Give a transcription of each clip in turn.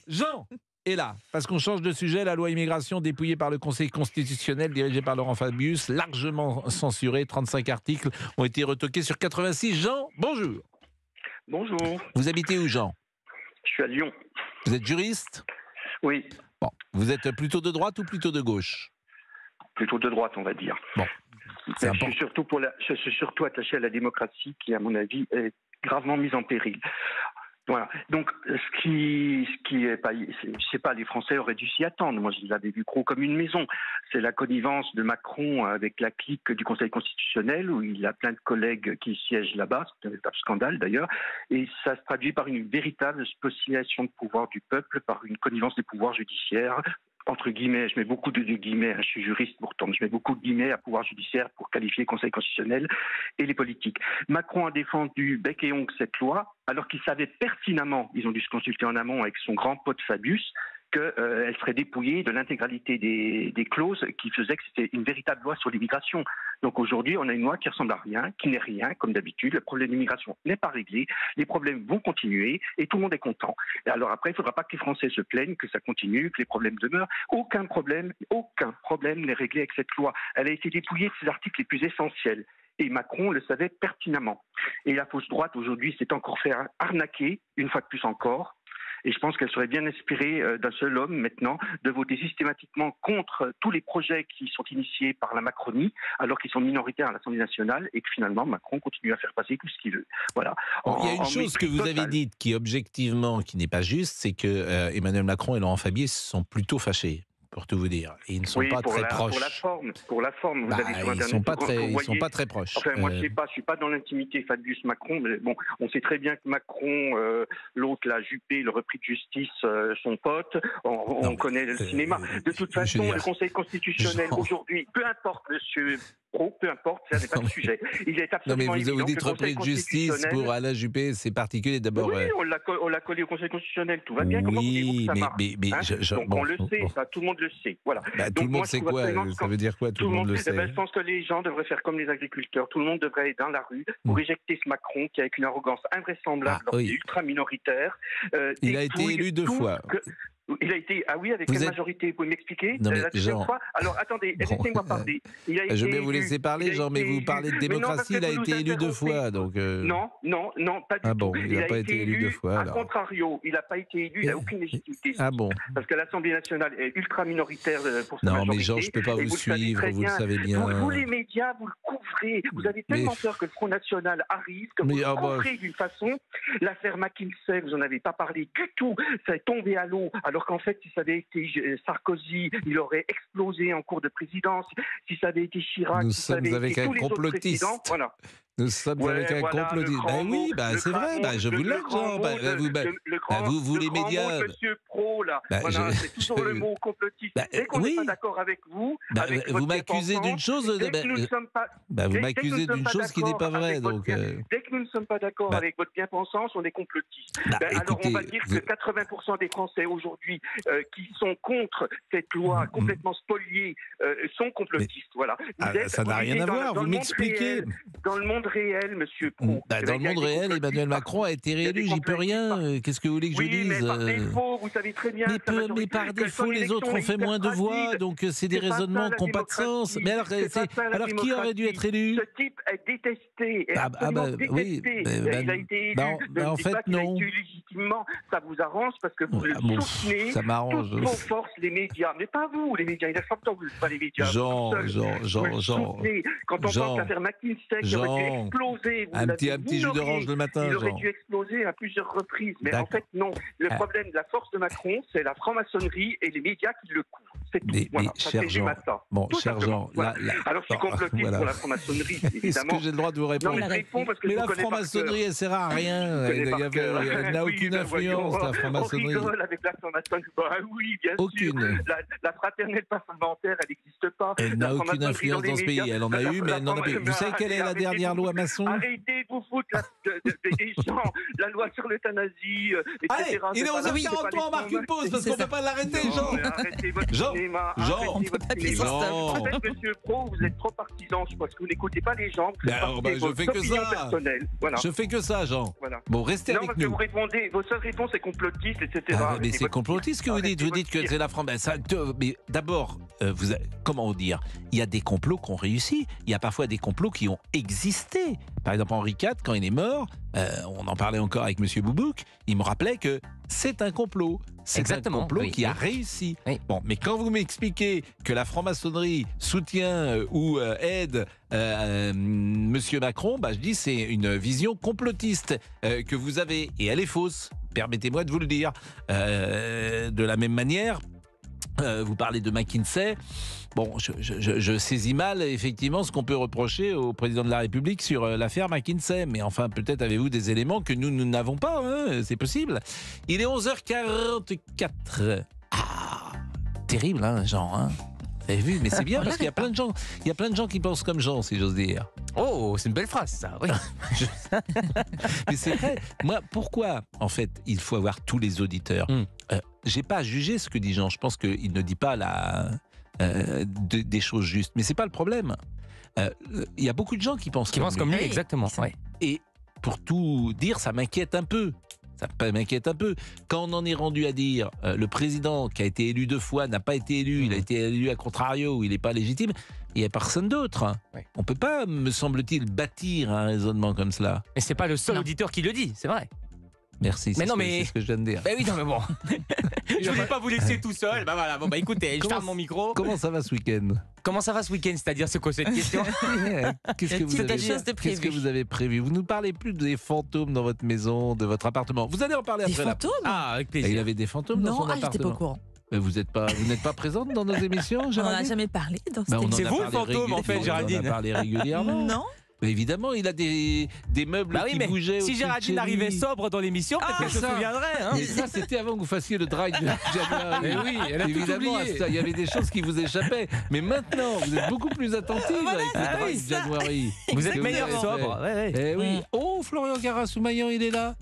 Jean est là, parce qu'on change de sujet. La loi immigration dépouillée par le Conseil constitutionnel, dirigé par Laurent Fabius, largement censurée. 35 articles ont été retoqués sur 86. Jean, bonjour. Bonjour. Vous habitez où, Jean? Je suis à Lyon. Vous êtes juriste? Oui. Bon. Vous êtes plutôt de droite ou plutôt de gauche? Plutôt de droite, on va dire. Bon. Je suis surtout attaché à la démocratie qui, à mon avis, est gravement mise en péril. Voilà. Donc, ce qui est pas, je sais pas, les Français auraient dû s'y attendre. Moi, je l'avais vu gros comme une maison. C'est la connivence de Macron avec la clique du Conseil constitutionnel, où il a plein de collègues qui siègent là-bas. C'est un véritable scandale, d'ailleurs. Et ça se traduit par une véritable spoliation de pouvoir du peuple, par une connivence des pouvoirs judiciaires. Entre guillemets, je mets beaucoup de guillemets, je suis juriste pourtant, je mets beaucoup de guillemets à pouvoir judiciaire pour qualifier le Conseil constitutionnel et les politiques. Macron a défendu bec et ongle cette loi, alors qu'il savait pertinemment, ils ont dû se consulter en amont avec son grand pote Fabius, qu'elle serait dépouillée de l'intégralité des clauses qui faisaient que c'était une véritable loi sur l'immigration. Donc aujourd'hui, on a une loi qui ressemble à rien, qui n'est rien, comme d'habitude. Le problème d'immigration n'est pas réglé, les problèmes vont continuer et tout le monde est content. Et alors après, il ne faudra pas que les Français se plaignent, que ça continue, que les problèmes demeurent. Aucun problème n'est réglé avec cette loi. Elle a été dépouillée de ses articles les plus essentiels. Et Macron le savait pertinemment. Et la fausse droite, aujourd'hui, s'est encore fait arnaquer, une fois de plus encore. Et je pense qu'elle serait bien inspirée d'un seul homme maintenant de voter systématiquement contre tous les projets qui sont initiés par la Macronie, alors qu'ils sont minoritaires à l'Assemblée nationale et que finalement Macron continue à faire passer tout ce qu'il veut. Voilà. Bon, il y a une chose que vous avez dite qui objectivement qui n'est pas juste, c'est que Emmanuel Macron et Laurent Fabius sont plutôt fâchés. Pour tout vous dire, et ils ne sont pas très proches. Pour la forme, vous avez sur ils sont pas très proches. Enfin, moi, je sais pas, je suis pas dans l'intimité Fabius-Macron, mais bon, on sait très bien que Macron, l'autre, la Juppé, le repris de justice, son pote, on connaît le cinéma. De toute façon, le Conseil constitutionnel aujourd'hui, peu importe, monsieur Pro, peu importe, ça n'est pas le sujet. Il est absolument évident. Vous dites repris de justice pour Alain Juppé, c'est particulier d'abord. Oui, on l'a collé au Conseil constitutionnel, tout va bien. Comment voulez-vous que ça marche Donc on le sait, ça, tout le monde le sait. Voilà. Tout le monde sait quoi? Ça veut dire quoi? Tout le monde le sait. Je pense que les gens devraient faire comme les agriculteurs. Tout le monde devrait être dans la rue pour éjecter ce Macron qui, avec une arrogance invraisemblable, ultra minoritaire, il a été élu 2 fois. Il a été, avec quelle majorité? Vous pouvez m'expliquer? Non, mais Jean... fois alors attendez, laissez-moi parler. Je vais vous laisser parler, Jean, mais vous parlez de démocratie, il a été élu 2 fois. Donc Non, pas du tout. Il n'a pas été élu 2 fois. A contrario, il n'a pas été élu, il n'a aucune légitimité. Bon. Parce que l'Assemblée nationale est ultra minoritaire pour sa majorité. Non, mais Jean, je ne peux pas vous suivre, vous le savez bien. Vous, les médias, vous le couvrez. Vous avez tellement peur que le Front National arrive, que vous le couvrez d'une façon. L'affaire McKinsey, vous n'en avez pas parlé du tout. Ça est tombé à l'eau, alors qu'en fait, si ça avait été Sarkozy, il aurait explosé en cours de présidence. Si ça avait été Chirac, nous sommes avec un complotiste. Voilà. Nous sommes avec un complotiste. Oui, c'est vrai, je vous l'aide, Jean. Vous les médias. Monsieur Pro, là, c'est toujours le mot complotiste. Dès qu'on n'est pas d'accord avec vous, vous m'accusez d'une chose. Vous m'accusez d'une chose qui n'est pas vraie. Dès que nous ne sommes pas d'accord avec votre bien-pensance, on est complotiste. Alors on va dire que 80% des Français aujourd'hui qui sont contre cette loi complètement spoliée sont complotistes. Voilà. Ça n'a rien à voir, vous m'expliquez. Dans le monde réel, monsieur Pro. Dans le monde réel, Emmanuel Macron a été réélu, j'y peux rien. Qu'est-ce que vous voulez que je dise? Mais par défaut, vous savez très bien. Mais par défaut, les autres ont fait moins de voix, donc c'est des raisonnements qui n'ont pas de sens. Mais alors qui aurait dû être élu? Ce type est détesté. Il a été élu. En fait, non. Légitimement, ça vous arrange parce que vous le soutenez. Ça m'arrange. Toutes vos forces, les médias. Mais pas vous, les médias. Il y a 100 ans que vous n'êtes pas les médias. Jean. Quand on pense à l'affaire McKinsey qui aurait dû exploser. Un petit jus d'orange le matin, il aurait dû exploser à plusieurs reprises. Mais en fait, non. Le problème de la force de Macron, c'est la franc-maçonnerie et les médias qui le couvrent. C'est tout. Mais cher Jean, cher Jean, alors je suis complotiste pour la franc-maçonnerie, évidemment. Est-ce que j'ai le droit de vous répondre? Non, mais je réponds parce que mais la franc-maçonnerie, elle sert à rien. Elle n'a aucune influence, la franc-maçonnerie. On rigole avec la franc-maçonnerie. Oui, bien aucune. sûr. La fraternelle parlementaire, elle n'existe pas. Elle n'a aucune influence dans ce pays. Elle en a eu, mais elle n'en a plus. Vous savez quelle est la dernière loi maçon? Arrêtez de vous foutre des gens, la loi sur l'euthanasie, etc. Il est 11h43, on marque une pause parce qu'on ne peut pas l'arrêter, Jean. Arrêtez votre cinéma. Jean, arrêtez on peut votre pas cinéma. payer Jean. En fait, monsieur Pro, vous êtes trop partisan. Je pense que vous n'écoutez pas les gens. Vous Ben alors, portez je vos fais que opinions ça. personnelles. Voilà. Je fais que ça, Jean. Voilà. Bon, restez Non, avec parce que nous. vous répondez, vos seules réponses c'est complotiste, etc. Ah, mais Arrêtez c'est votre complotiste ce que vous dites. Vous Arrêtez dites que votre c'est la France. Mais d'abord, comment dire, il y a des complots qui ont réussi. Il y a parfois des complots qui ont existé. Par exemple, Henri IV, quand il est mort, on en parlait encore avec Monsieur Boubouk, il me rappelait que c'est un complot. C'est Exactement, un complot oui, qui a oui. réussi. Oui. Bon, mais quand vous m'expliquez que la franc-maçonnerie soutient ou aide Monsieur Macron, je dis c'est une vision complotiste que vous avez et elle est fausse. Permettez-moi de vous le dire. De la même manière, vous parlez de McKinsey. Bon, je saisis mal effectivement ce qu'on peut reprocher au président de la République sur l'affaire McKinsey. Mais enfin, peut-être avez-vous des éléments que nous n'avons pas. Hein, c'est possible. Il est 11h44. Ah, terrible, hein, Jean. Hein. Vous avez vu, mais c'est bien parce qu'il y a plein de gens. Il y a plein de gens qui pensent comme Jean, si j'ose dire. Oh, c'est une belle phrase, ça. Oui. Mais c'est vrai. Moi, pourquoi, en fait, il faut avoir tous les auditeurs J'ai pas à juger ce que dit Jean. Je pense qu'il ne dit pas des choses justes. Mais c'est pas le problème. Il y a beaucoup de gens qui pensent Qui pense comme lui, Oui, exactement. ça. Ouais. Et pour tout dire, ça m'inquiète un peu. Ça m'inquiète un peu. Quand on en est rendu à dire le président qui a été élu 2 fois n'a pas été élu, il a été élu à contrario, il n'est pas légitime, il n'y a personne d'autre. Oui. On ne peut pas, me semble-t-il, bâtir un raisonnement comme cela. Et c'est pas le seul Non. auditeur qui le dit, c'est vrai. Merci, Mais non, c'est ce que je viens de dire. Ben oui, non, mais bon. Je voulais pas vous laisser tout seul. Bah voilà, bon, bah écoutez, je Comment ferme mon micro. Comment ça va ce week-end Comment ça va ce week-end? C'est-à-dire, c'est quoi cette question? Qu'est-ce que vous Quelque avez chose de Qu'est-ce que prévu. vous avez prévu? Vous nous parlez plus des fantômes dans votre maison, de votre appartement. Vous allez en parler Des après. fantômes Ah, avec Il plaisir. avait des fantômes dans Non, son j'étais pas au appartement. courant. Mais vous n'êtes pas présente dans nos émissions, On n'en a Géraldine? jamais parlé dans cette Ben, on en a C'est vous, le parlé fantôme, en fait, Géraldine. On en a parlé régulièrement. Non. Mais évidemment, il a des meubles Bah oui, qui mais bougeaient. si au-dessus de Géraldine chez arrivait lui. sobre dans l'émission, peut-être Ah, qu'elle se ça. souviendrait. Hein. Mais ça, c'était avant que vous fassiez le drive de January. Mais oui, elle a tout Évidemment, oublié. il y avait des choses qui vous échappaient. Mais maintenant, vous êtes beaucoup plus attentive Voilà, avec le c'est drive ça. January. Vous êtes Que meilleur avez sobre. fait. Ouais, ouais. Eh oui. Mm. Oh, Florian Garasoumayan, il est là.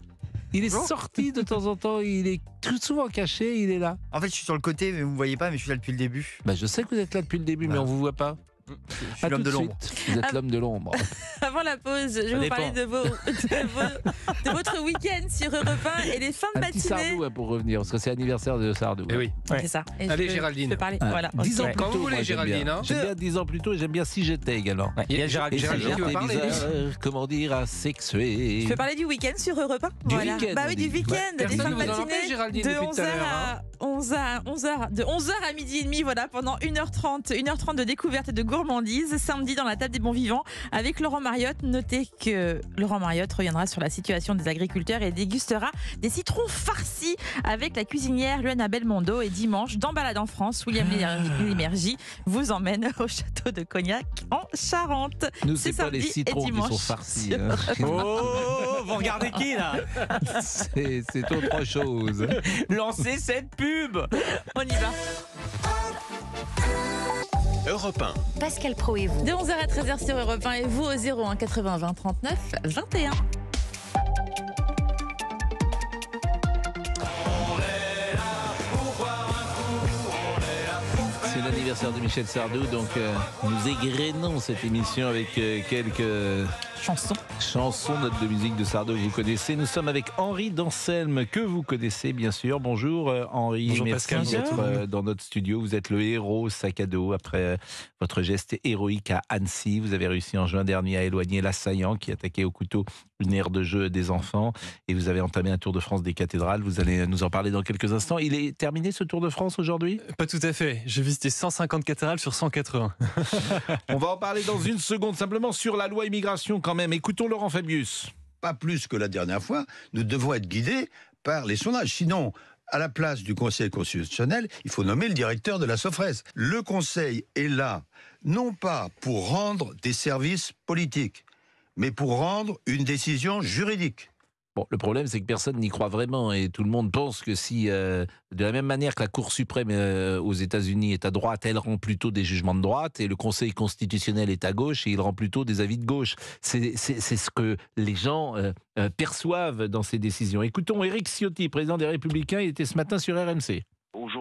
Il est sorti de temps en temps. Il est tout souvent caché. Il est là. En fait, je suis sur le côté, mais vous me voyez pas, mais je suis là depuis le début. Je sais que vous êtes là depuis le début, mais Voilà. on vous voit pas. Je suis À l'homme tout de l'ombre. suite. Vous êtes l'homme de l'ombre. Avant la pause, je vais Ça vous parler dépend. de votre week-end sur Europe 1 et les fins de Un petit matinée. Sardou pour revenir, parce que c'est l'anniversaire de Sardou. Eh oui. Ouais. C'est ça. Et Allez, je Géraldine. peux parler. Ah, Voilà. 10 ans ok. plus Quand tôt, vous voulez, moi, j'aime bien. Géraldine, hein. J'aime bien 10 ans plus tôt et j'aime bien Si j'étais également. Ouais, il y a Géraldine. Géraldine, J'aime tu veux bien parler, des bizarres, comment dire, asexués. Je peux parler du week-end sur Europe 1. Du Voilà. week-end, Bah on oui, dit. du week-end, des Personne fins ne de vous en empêche, matinée. Géraldine, De depuis tout 11h à l'heure, à 11h à midi et demi, voilà, pendant 1h30 de découverte et de gourmandise. Samedi dans la table des bons vivants avec Laurent Mariotte. Notez que Laurent Mariotte reviendra sur la situation des agriculteurs et dégustera des citrons farcis avec la cuisinière Luana Belmondo. Et dimanche, dans Balade en France, William Lémergie vous emmène au château de Cognac en Charente. Nous, C'est c'est pas les samedi et citrons qui dimanche sont farcis. sur hein. Oh, vous regardez qui là? C'est autre chose. Lancez cette pub. On y va. Europe 1. Pascal Pro et vous. De 11h à 13h sur Europe 1 et vous au 01 80 20 39 21. C'est l'anniversaire de Michel Sardou, donc nous égrénons cette émission avec quelques Chanson. chansons, notes de musique de Sardou que vous connaissez. Nous sommes avec Henri d'Anselme, que vous connaissez bien sûr. Bonjour Henri, Bonjour, merci Pascal. d'être dans notre studio. Vous êtes le héros sac à dos après votre geste héroïque à Annecy. Vous avez réussi en juin dernier à éloigner l'assaillant qui attaquait au couteau une aire de jeu des enfants. Et vous avez entamé un Tour de France des cathédrales. Vous allez nous en parler dans quelques instants. Il est terminé ce Tour de France aujourd'hui ? Pas tout à fait. J'ai visité 150 cathédrales sur 180. On va en parler dans une seconde, simplement sur la loi immigration quand même. Écoutons Laurent Fabius. Pas plus que la dernière fois, nous devons être guidés par les sondages. Sinon, à la place du Conseil constitutionnel, il faut nommer le directeur de la Sofres. Le Conseil est là, non pas pour rendre des services politiques, mais pour rendre une décision juridique. Bon, le problème, c'est que personne n'y croit vraiment et tout le monde pense que si, de la même manière que la Cour suprême aux États-Unis est à droite, elle rend plutôt des jugements de droite et le Conseil constitutionnel est à gauche et il rend plutôt des avis de gauche. C'est ce que les gens perçoivent dans ces décisions. Écoutons Éric Ciotti, président des Républicains, il était ce matin sur RMC.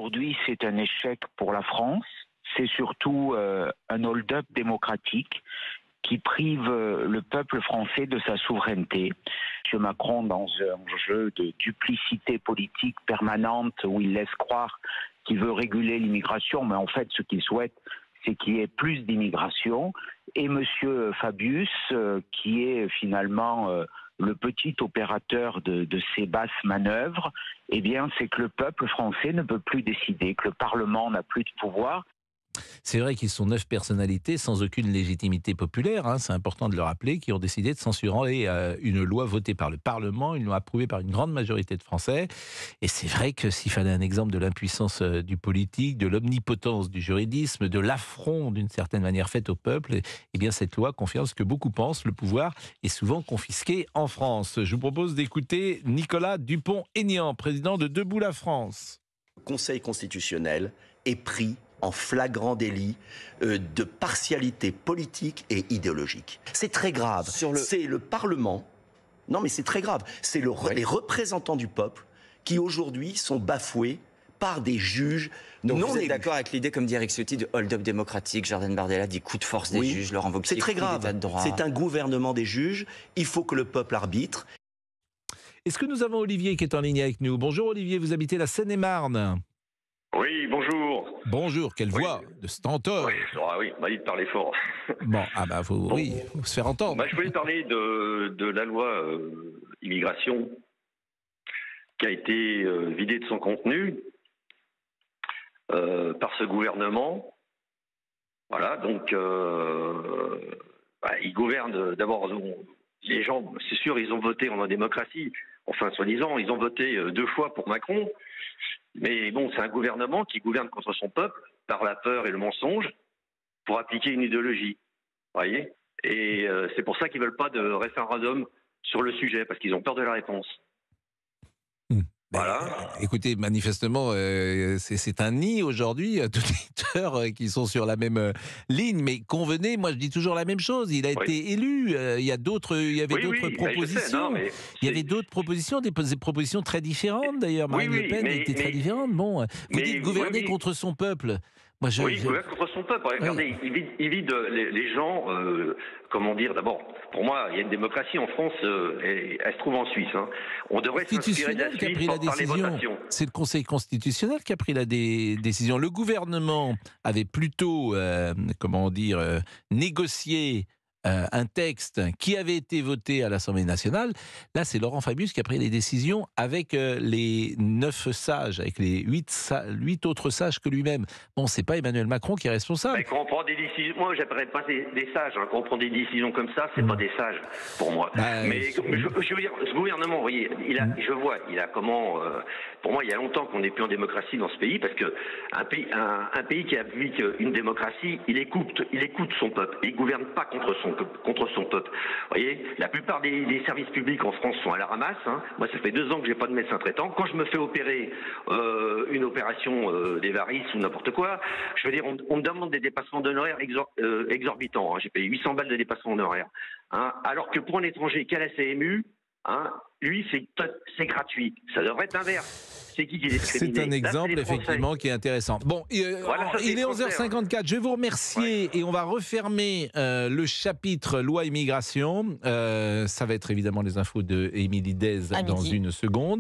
aujourd'hui, c'est un échec pour la France. C'est surtout un hold-up démocratique qui prive le peuple français de sa souveraineté. M. Macron, dans un jeu de duplicité politique permanente où il laisse croire qu'il veut réguler l'immigration, mais en fait, ce qu'il souhaite, c'est qu'il y ait plus d'immigration. Et M. Fabius, qui est finalement le petit opérateur de ces basses manœuvres, eh bien, c'est que le peuple français ne peut plus décider, que le Parlement n'a plus de pouvoir. C'est vrai qu'ils sont 9 personnalités sans aucune légitimité populaire, hein, c'est important de le rappeler, qui ont décidé de censurer une loi votée par le Parlement, une loi approuvée par une grande majorité de Français. Et c'est vrai que s'il fallait un exemple de l'impuissance du politique, de l'omnipotence du juridisme, de l'affront d'une certaine manière fait au peuple, eh bien cette loi confirme ce que beaucoup pensent, le pouvoir est souvent confisqué en France. Je vous propose d'écouter Nicolas Dupont-Aignan, président de Debout la France. Le Conseil constitutionnel est pris en flagrant délit de partialité politique et idéologique. C'est très grave. C'est le Parlement. Non, mais c'est très grave. C'est les représentants du peuple qui aujourd'hui sont bafoués par des juges donc non vous êtes élus. d'accord avec l'idée, comme dit Eric Ciotti, de hold-up démocratique, Jordan Bardella dit coup de force des juges, Laurent Wauquiez, c'est très grave. d'état de droit. C'est un gouvernement des juges. Il faut que le peuple arbitre. Est-ce que nous avons Olivier qui est en ligne avec nous? Bonjour Olivier, vous habitez la Seine-et-Marne. Oui, bonjour. Bonjour, quelle voix de stentor. Oui, m'a dit de parler fort. Bon, faut se faire entendre. Je voulais parler de la loi immigration qui a été vidée de son contenu par ce gouvernement. Voilà, donc il gouverne d'abord. Les gens, c'est sûr, ils ont voté en démocratie. Enfin, soi-disant, ils ont voté 2 fois pour Macron. Mais bon, c'est un gouvernement qui gouverne contre son peuple par la peur et le mensonge pour appliquer une idéologie. Voyez ? Et c'est pour ça qu'ils ne veulent pas de référendum sur le sujet, parce qu'ils ont peur de la réponse. Voilà. Écoutez, manifestement, c'est un nid aujourd'hui, d'auditeurs qui sont sur la même ligne. Mais convenez, moi je dis toujours la même chose. Il a été élu. Il y avait d'autres propositions. Il y avait d'autres propositions, des propositions très différentes d'ailleurs. Marine Le Pen était très différente. Bon, vous dites gouverner contre son peuple. Moi, il gouverne contre son peuple. Regardez, il vide les gens. Comment dire ? D'abord, pour moi, il y a une démocratie en France. Elle se trouve en Suisse. Hein. On devrait s'inspirer de la Suisse par les votations. C'est le Conseil constitutionnel qui a pris la décision. Le gouvernement avait plutôt, négocié un texte qui avait été voté à l'Assemblée nationale. Là, c'est Laurent Fabius qui a pris les décisions avec les 9 sages, avec les 8 autres sages que lui-même. Bon, c'est pas Emmanuel Macron qui est responsable. Mais quand on prend des décisions, moi, j'appellerais pas des sages. Hein. Quand on prend des décisions comme ça, c'est pas des sages pour moi. Mais je veux dire, ce gouvernement, vous voyez, il a comment. Pour moi, il y a longtemps qu'on n'est plus en démocratie dans ce pays, parce que un pays qui applique une démocratie, il écoute son peuple. Il gouverne pas contre son peuple. Vous voyez, la plupart des services publics en France sont à la ramasse. Hein. Moi, ça fait 2 ans que j'ai pas de médecin traitant. Quand je me fais opérer une opération des varices ou n'importe quoi, je veux dire, on me demande des dépassements d'honoraires exorbitants. Hein. J'ai payé 800 balles de dépassement d'honoraires. Hein. Alors que pour un étranger qui a la CMU, lui, c'est gratuit. Ça devrait être l'inverse. C'est qui est discriminé ? C'est un exemple, effectivement, qui est intéressant. Bon, il est 11h54. Je vais vous remercier et on va refermer le chapitre loi immigration. Ça va être évidemment les infos de Émilie Dez dans une seconde.